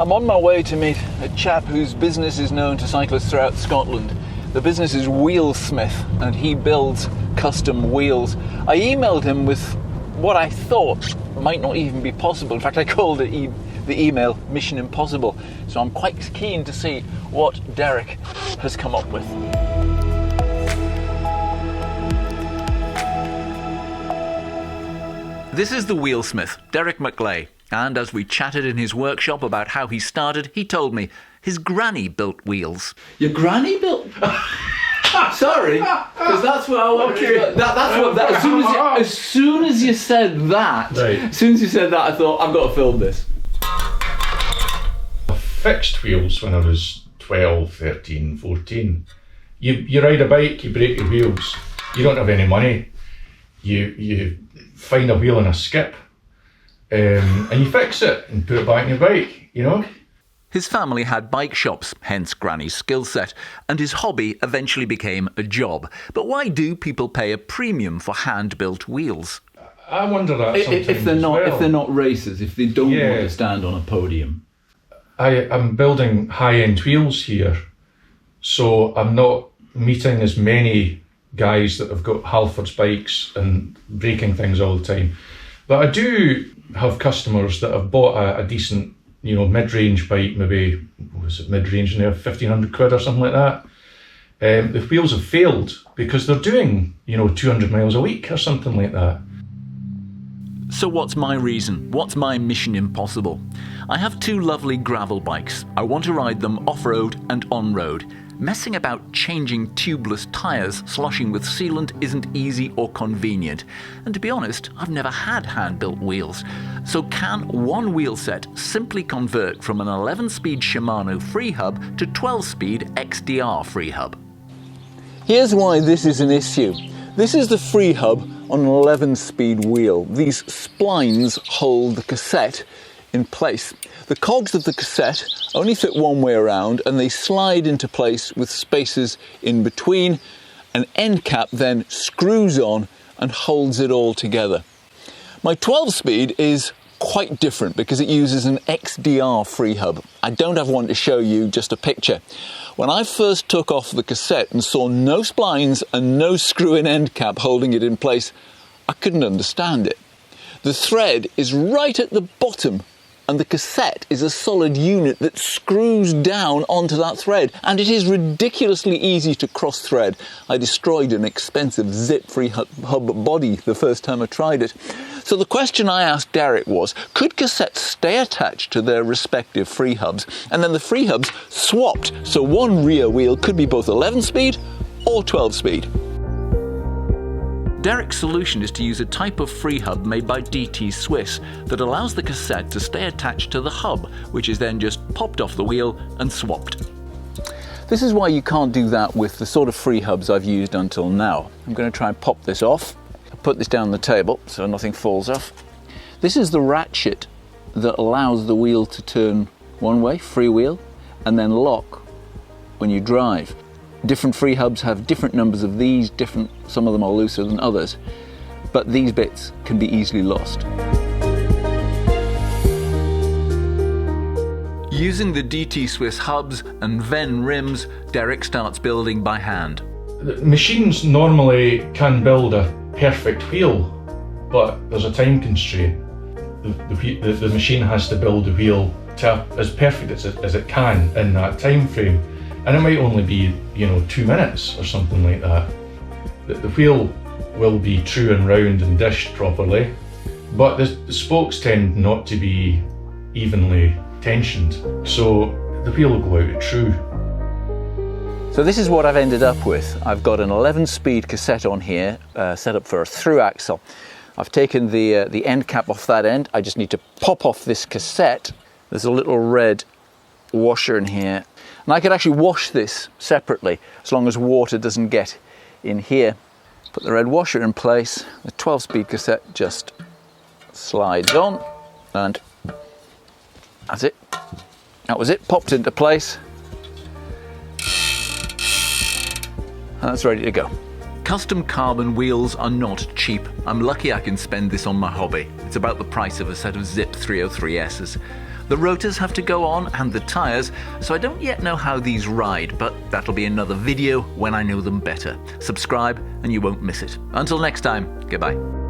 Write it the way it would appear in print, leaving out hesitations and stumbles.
I'm on my way to meet a chap whose business is known to cyclists throughout Scotland. The business is Wheelsmith, and he builds custom wheels. I emailed him with what I thought might not even be possible. In fact, I called the email Mission Impossible. So I'm quite keen to see what Derek has come up with. This is the Wheelsmith, Derek McLay. And as we chatted in his workshop about how he started, he told me his granny built wheels. Your granny built? Sorry, because that's what I want. Okay. As soon as you said that, I thought, I've got to film this. I fixed wheels when I was 12, 13, 14. You ride a bike, you break your wheels. You don't have any money. You find a wheel in a skip. And you fix it and put it back in your bike, you know? His family had bike shops, hence Granny's skill set, and his hobby eventually became a job. But why do people pay a premium for hand-built wheels? I wonder that sometimes if they're not racers, if they don't want to stand on a podium. I'm building high-end wheels here, so I'm not meeting as many guys that have got Halfords bikes and breaking things all the time. But I do have customers that have bought a decent, mid-range bike, maybe, was it mid-range now, 1,500 quid or something like that. The wheels have failed because they're doing, 200 miles a week or something like that. So what's my reason? What's my mission impossible? I have two lovely gravel bikes. I want to ride them off-road and on-road. Messing about changing tubeless tyres, sloshing with sealant isn't easy or convenient. And to be honest, I've never had hand-built wheels. So can one wheel set simply convert from an 11-speed Shimano free hub to 12-speed XDR free hub? Here's why this is an issue. This is the free hub on an 11-speed wheel. These splines hold the cassette in place. The cogs of the cassette only fit one way around and they slide into place with spaces in between. An end cap then screws on and holds it all together. My 12-speed is quite different because it uses an XDR free hub. I don't have one to show you, just a picture. When I first took off the cassette and saw no splines and no screw-in end cap holding it in place, I couldn't understand it. The thread is right at the bottom and the cassette is a solid unit that screws down onto that thread, and it is ridiculously easy to cross-thread. I destroyed an expensive zip-free hub body the first time I tried it. So the question I asked Derek was, could cassettes stay attached to their respective free hubs, and then the free hubs swapped so one rear wheel could be both 11-speed or 12-speed? Derek's solution is to use a type of free hub made by DT Swiss that allows the cassette to stay attached to the hub, which is then just popped off the wheel and swapped. This is why you can't do that with the sort of free hubs I've used until now. I'm going to try and pop this off. I'll put this down the table so nothing falls off. This is the ratchet that allows the wheel to turn one way, free wheel, and then lock when you drive. Different free hubs have different numbers of these, some of them are looser than others, but these bits can be easily lost. Using the DT Swiss hubs and Ven rims, Derek starts building by hand. Machines normally can build a perfect wheel, but there's a time constraint. The machine has to build the wheel to as perfect as it can in that time frame. And it might only be, 2 minutes or something like that. The wheel will be true and round and dished properly, but the spokes tend not to be evenly tensioned, so the wheel will go out at true. So this is what I've ended up with. I've got an 11-speed cassette on here, set up for a through axle. I've taken the end cap off that end. I just need to pop off this cassette. There's a little red washer in here. And I could actually wash this separately as long as water doesn't get in here. Put the red washer in place, the 12-speed cassette just slides on, and that's it. That was it, popped into place. And that's ready to go. Custom carbon wheels are not cheap. I'm lucky I can spend this on my hobby. It's about the price of a set of Zip 303S's. The rotors have to go on and the tyres, so I don't yet know how these ride, but that'll be another video when I know them better. Subscribe and you won't miss it. Until next time, goodbye.